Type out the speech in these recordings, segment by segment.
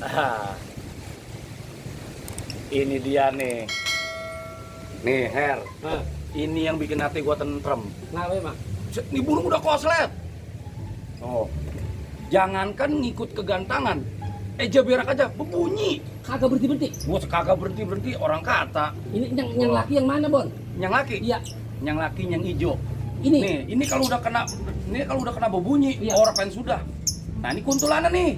Ah, ini dia nih. Nih, Her. Hah, Ini yang bikin hati gua tentrem. kenapa emang? Ini burung udah koslet. Oh. Jangankan ngikut kegantangan. Berak aja berbunyi. Kagak berhenti-berhenti. Gua kagak berhenti orang kata. Ini yang laki yang mana, Bon? Yang laki? Iya. Yang laki yang hijau. Ini. Nih, ini kalau udah kena berbunyi, Iya. orang sudah. Nah, ini kuntulannya nih.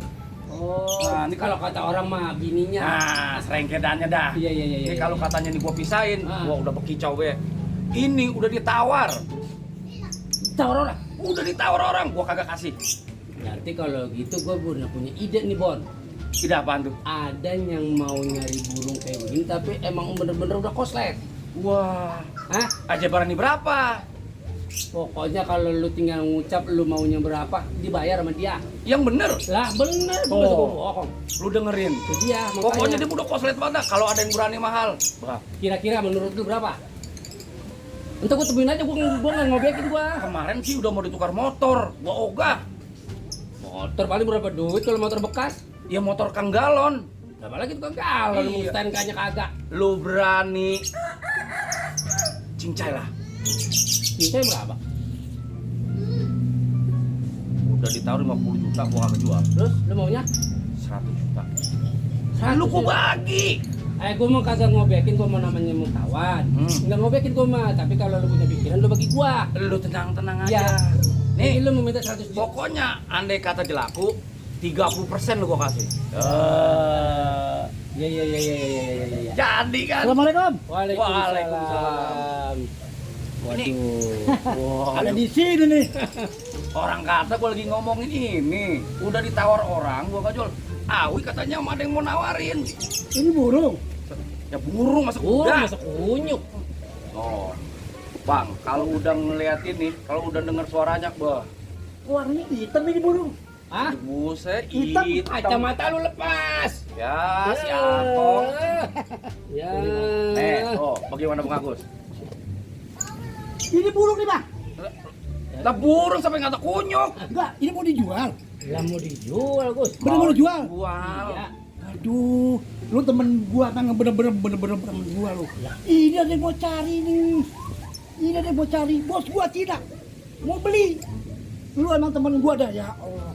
Oh, Nah, ini kalau kata orang mah bininya. Nah, serengkedannya dah. Iya. Ini kalau katanya nih gua pisahin, Ah. gua udah bekicau be. Ini udah ditawar. Tawar orang. Udah ditawar orang, gua kagak kasih. Berarti kalau gitu gua udah punya ide nih, Bon. Tidak apaan tuh? Ada yang mau nyari burung kayak begini tapi emang bener-bener udah koslet. Wah, Hah? aja barani berapa? Pokoknya kalau lu tinggal ngucap lu maunya berapa, dibayar sama dia. Yang bener. Lah bener, Oh. bukan gua bohong. Lu dengerin. Itu dia, makanya. Pokoknya dia udah koslet banget. Kalau ada yang berani mahal. Berapa? Kira-kira menurut lu berapa? Entar gua temuin aja, gua nggak ngobekin gua. Kemarin sih udah mau ditukar motor. Gua ogah. Motor paling berapa duit kalau motor bekas? Ya motor Kang Galon. Berapa lagi tuh kalau lu Iya. STNK-nya kagak. Lu berani. Cincai lah. Cincai berapa? Udah ditawar 50 juta, gua kagak jual. Terus lu maunya? 100 juta. 100 Lu gua juta. bagi. Gua mau kagak ngobekin, gua mau namanya mau kawan. Enggak ngobekin gua mah, tapi kalau lu punya pikiran lu bagi gua. Lu tenang-tenang Ya. aja. Nih, Nih, lu mau minta 100 juta. pokoknya andai kata jelaku 30% lu gua kasih. Ya. Jadi kan. Assalamualaikum. Waalaikumsalam. Waduh. Wah, Ada di sini nih. orang kata gua lagi ngomongin ini. Udah ditawar orang, gua gak jual. Awi katanya ada yang mau nawarin. Ini burung. Ya burung masuk kuda. Masuk kunyuk. Oh. Bang, kalau udah ngeliat ini, kalau udah denger suaranya, bah. Warnanya hitam ini burung. Hah? Buset, Hitam. Kacamata lu lepas. Ya, si Atong. Ya. Bagaimana Bang Agus? Ini burung nih, Bang. Lah burung sampai nggak kunyuk. Enggak, ini mau dijual. Lah mau dijual, Gus. Bener mau dijual. Jual. Ya. Aduh, lu temen gua kan bener-bener temen gua lu. Ini ada yang mau cari nih. Ini ada yang mau cari. Bos gua tidak mau beli. Lu emang temen gua dah, ya Allah.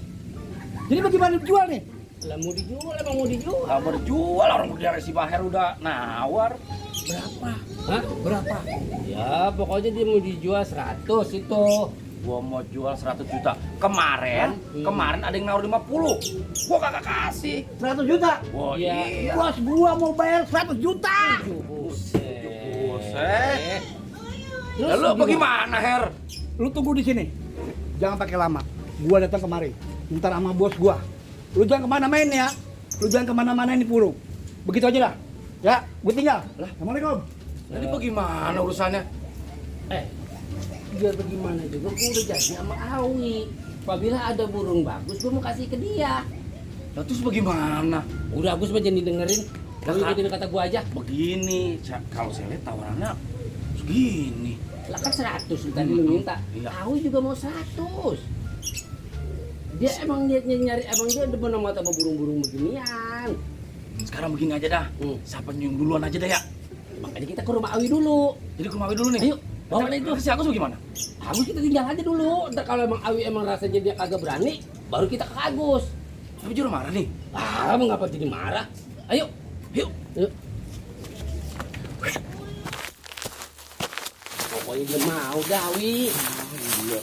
Jadi bagaimana dijual nih? Lah mau dijual, emang mau dijual. Lah mau dijual orang dari si Baher udah nawar. Berapa? Hah? Berapa? Ya, pokoknya dia mau dijual 100 itu. Gua mau jual 100 juta. Kemarin ada yang nawar 50. Gua kagak kasih. 100 juta. Wah, Iya. iya. Bos gua mau bayar 100 juta. Buset. Terus Lalu bagaimana, Her? Lu tunggu di sini. Jangan pakai lama. Gua datang kemari. Ntar sama bos gua. Lu jangan kemana-mana ya. Lu jangan kemana-mana ini burung. Begitu aja dah. Ya, gua tinggal. Assalamualaikum. Jadi bagaimana urusannya? Biar bagaimana juga gua udah janji sama Awi. Apabila ada burung bagus, gua mau kasih ke dia. Lah terus bagaimana? Udah Agus mah jangan didengerin. Lah, Awi Kak. ikutin kata gua aja. Begini, kalau saya lihat tawarannya segini. Lah kan 100 tadi lu minta. Iya. Awi juga mau 100. Dia emang nyari emang dia demen sama burung-burung beginian. Sekarang begini aja dah. Siapa nyung duluan aja dah ya. Makanya kita ke rumah Awi dulu. Jadi ke rumah Awi dulu nih. Ayo, bawa Ntar itu. si Agus bagaimana? Agus kita tinggal aja dulu. Ntar kalau emang Awi emang rasanya dia kagak berani, baru kita ke Agus. Tapi Juru marah nih. Mengapa jadi marah? Ayo, Yuk. yuk. Pokoknya dia mau dah, Awi. Iya.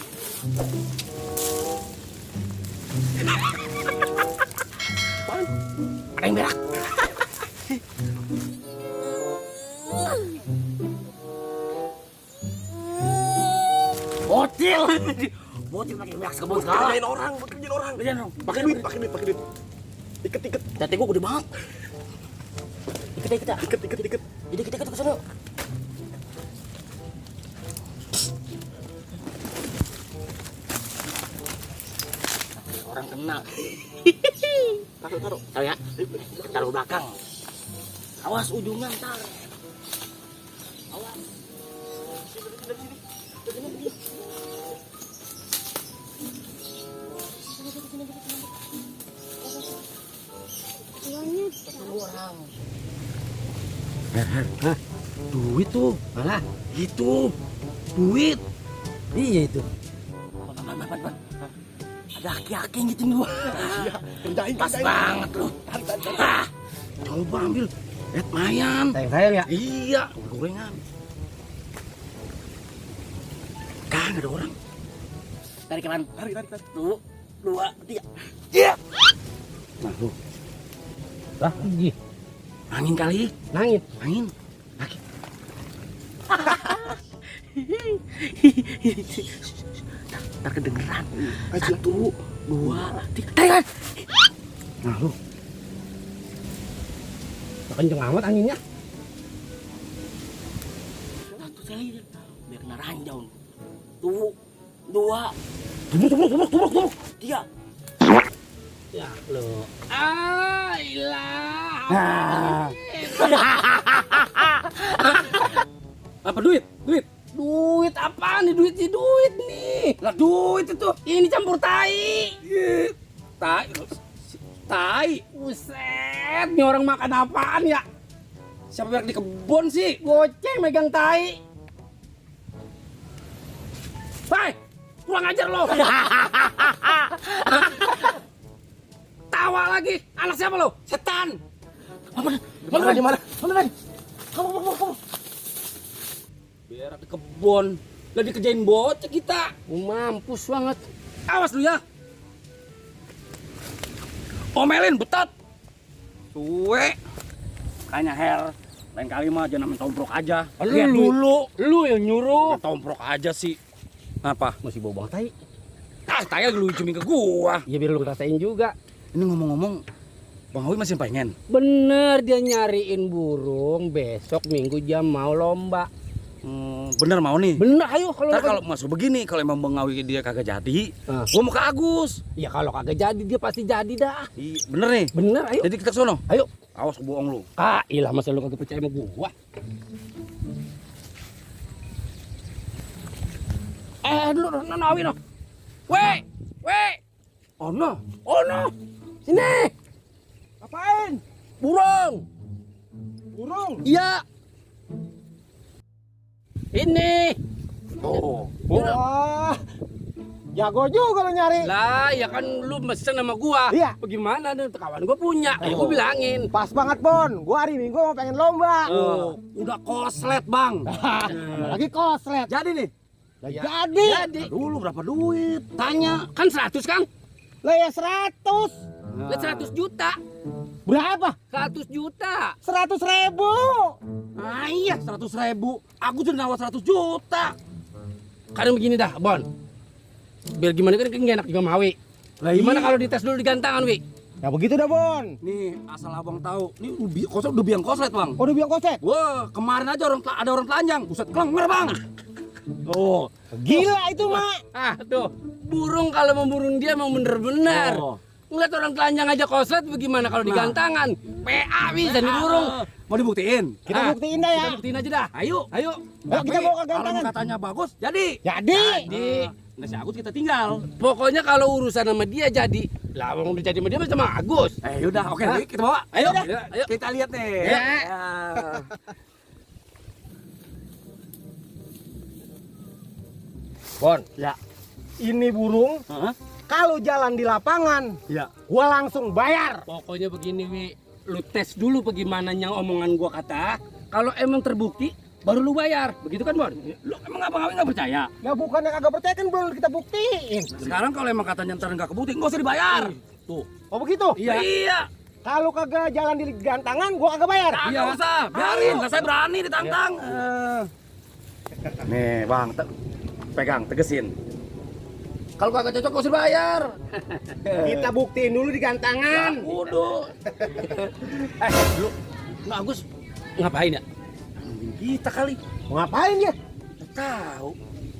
Ada yang berak. Bocil. Bocil pakai berak sekebun segala. Kerjain orang. Pakai duit. Iket. Tete gua gede banget. Iket. Iket. Jadi kita ke sana. Orang kenal. Taruh. Tahu ya? Taruh belakang. Awas ujungnya ntar. Awas. Hah? Duit tuh. Malah, Itu. Duit. iya itu. Ban. Ada aki-aki ngiting gua. Iya, kerjain, Pas kerjain. banget lu. Ah, coba ambil. Mayan. Sayang ya. Iya, gorengan. Kagak ada orang. Tarik kanan. Tarik. 1, 2, 3. Iya. Nah, lu. Lah, gih. Angin kali. Nangis. Angin. Lagi. Ntar kedengeran. 1, 2, 3. Tarik kan. Nah, lu. Kenceng amat anginnya. 1 kali. Biar kena ranjau. 1, 2. Tubruk. 3. Ya lo. Ilah. Apa duit? Duit apaan nih? Duit nih. Lah duit itu. Ini campur tai. Tai. Buset, nih orang makan apaan ya? Siapa yang di kebun sih? Goceng megang tai. Hai, kurang ajar lo. Tawa lagi. Anak siapa lo? Setan. Mana? Kamu. Biar di kebun. Lah dikerjain bocah kita. Mampus banget. Awas lu ya. Omelin betot. Suwe. Kayaknya Her. Lain kali mah jangan main tomprok aja. Lihat dulu. Lu yang nyuruh. Tomprok aja sih. Apa? Masih bau bang tai. Tai lu ciumin ke gua. Ya biar lu ngerasain juga. Ini ngomong-ngomong, Bang Awi masih pengen. Bener dia nyariin burung. Besok Minggu jam mau lomba. Bener mau nih. Bener, ayo Ntar kalau masuk begini, kalau emang Bang Awi dia kagak jadi, Ah. gua mau ke Agus. Ya kalau kagak jadi dia pasti jadi dah. Bener nih. Bener, ayo. Jadi kita ke sono. Ayo. Awas bohong lu. Ilah masa lu kagak percaya sama gua. Dulu Nona Awi no. Weh. Oh no. Sini. Apain? Burung. Iya. Ini. Oh. Wah, jago juga lo nyari. Lah, ya kan lu mesen sama gua. Iya. Bagaimana nih? Kawan gua punya. Ya gua bilangin. Pas banget Bon, gua hari Minggu mau pengen lomba. Udah koslet, Bang. Lagi koslet. Jadi nih. Jadi. Dulu berapa duit? Tanya. Kan 100 kan? Lah ya 100. Lah 100 juta. Berapa? 100 juta. 100.000. Iya, 100.000. Aku tuh nawar 100 juta. Kadang begini dah, Bon. Biar gimana kan nggak enak juga Mawi. Lah Gimana iya. kalau dites dulu di gantangan, Wi? Ya begitu dah Bon. Nih, asal abang tahu. Nih udah biang koslet, Bang. Oh, udah bilang koslet. Wah, kemarin aja ada orang telanjang. Buset, klenger, Bang. Oh, Gila itu, Mak. Tuh. Burung kalau memburung dia emang bener-bener. Oh. Ngeliat orang telanjang aja koslet, bagaimana kalau di gantangan? PA bisa nih burung. Mau dibuktiin? Kita buktiin dah ya. Kita buktiin aja dah. Ayo. Ayo kita bawa ke Kalau gantangan. katanya bagus, jadi. Jadi. Nah, si Agus kita tinggal. Pokoknya kalau urusan sama dia jadi. Lah, mau udah jadi sama dia sama Agus. Yaudah, oke, kita bawa. Ayo. Ayo. Kita lihat nih. Ya. Bon, Ya. ini burung Heeh. kalau jalan di lapangan, Ya. gua langsung bayar. Pokoknya begini, Wi. Lu tes dulu bagaimana yang omongan gua kata. Kalau emang terbukti, baru lu bayar. Begitu kan, Bon? Lu emang abang nggak percaya? Ya bukannya kagak percaya kan belum kita buktiin. Sekarang kalau emang katanya ntar nggak kebukti, nggak usah dibayar. Tuh. Oh begitu? Iya. Kalau kagak jalan di gantangan, gua kagak bayar. Iya, nggak usah. Biarin, nggak saya berani ditantang. Nih, Bang, pegang, tegesin. Kalau kagak cocok, nggak usah bayar. Kita buktiin dulu di gantangan. Udah. Lu, Agus ngapain ya? Nungguin kita kali. Mau ngapain ya? Nggak tahu.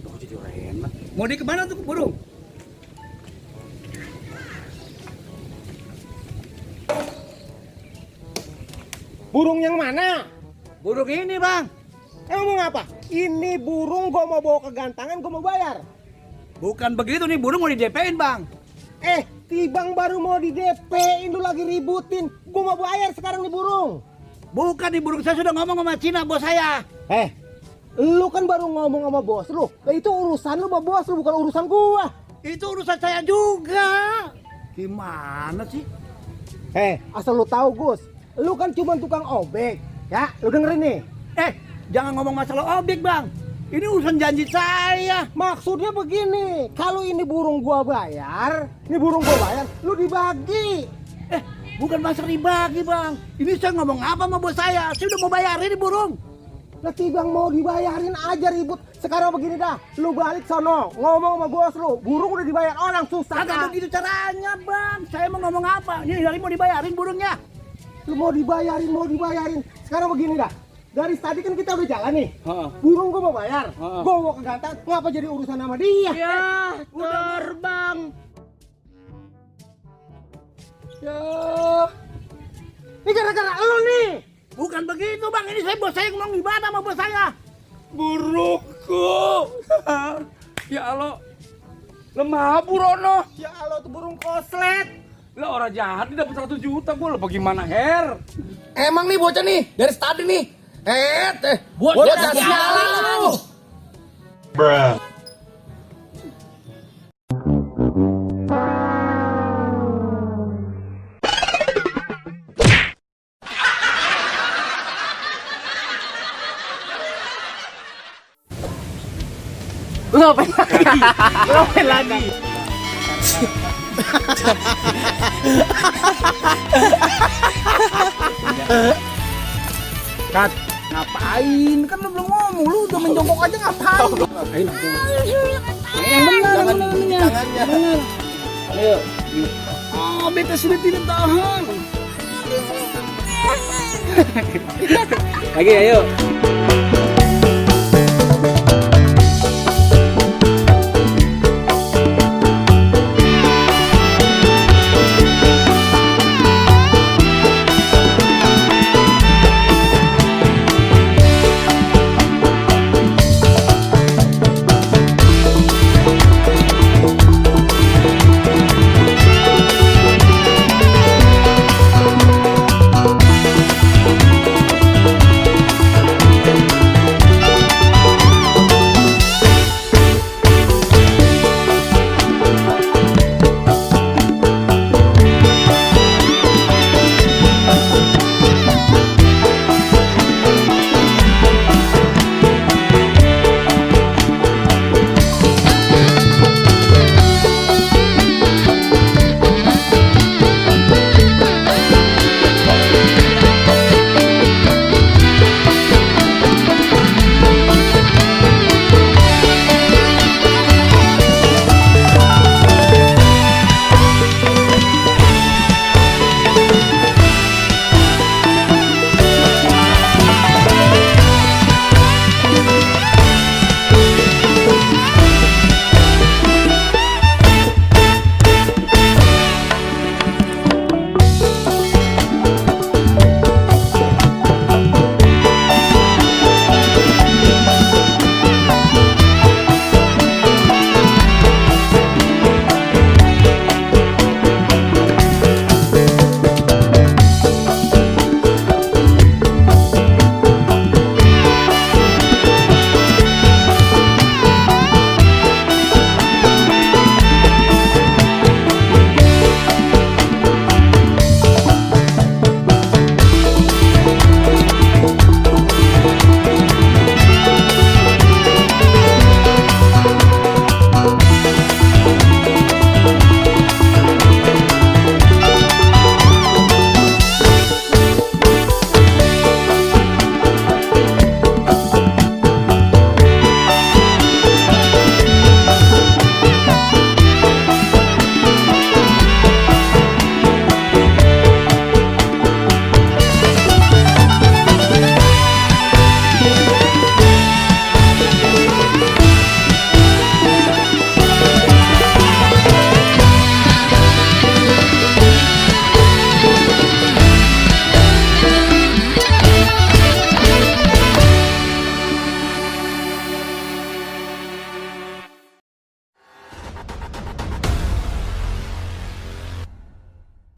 Udah jadi orang enak. Mau di kemana tuh burung? Burung yang mana? Burung ini, Bang. Emang mau ngapa? Ini burung gua mau bawa ke gantangan, gua mau bayar. Bukan begitu nih, burung mau di DP-in, Bang. Tibang baru mau di DP-in lu lagi ributin. Gua mau bayar sekarang nih burung. Bukan nih burung, saya sudah ngomong sama Cina bos saya. Lu kan baru ngomong sama bos lu. Nah, itu urusan lu sama bos lu, bukan urusan gua. Itu urusan saya juga. Gimana sih? Asal lu tahu, Gus. Lu kan cuma tukang obek. Ya, lu dengerin nih. Jangan ngomong masalah objek bang. Ini urusan janji saya. Maksudnya begini, kalau ini burung gua bayar, lu dibagi. Bukan masalah dibagi bang. Ini saya ngomong apa sama bos saya. Saya udah mau bayarin ini burung. Lah bang mau dibayarin aja ribut. Sekarang begini dah, lu balik sono, ngomong sama bos lu. Burung udah dibayar orang susah. Kagak begitu caranya bang. Saya mau ngomong apa? Ini dari mau dibayarin burungnya. Lu mau dibayarin. Sekarang begini dah. Dari tadi kan kita udah jalan nih. Burung gua mau bayar. Gua mau ke Gantan, ngapa jadi urusan sama dia? Ya, terbang. Ya. Ini gara-gara lu nih. Bukan begitu bang. Ini saya bos saya ngomong gimana sama bos saya. Burungku. Ya Allah. Lemah burono. Ya Allah tuh burung koslet. Lah orang jahat dia dapat 100 juta gua lah bagaimana Her? Emang nih bocah nih dari tadi nih. Bocah sialan. Ngapain lagi? Kat, ngapain? Kan lu belum ngomong, lu udah menjongkok aja ngapain? Ngapain? Yang benar, Tangannya. Ayo. beta sudah tidak tahan. Lagi ayo.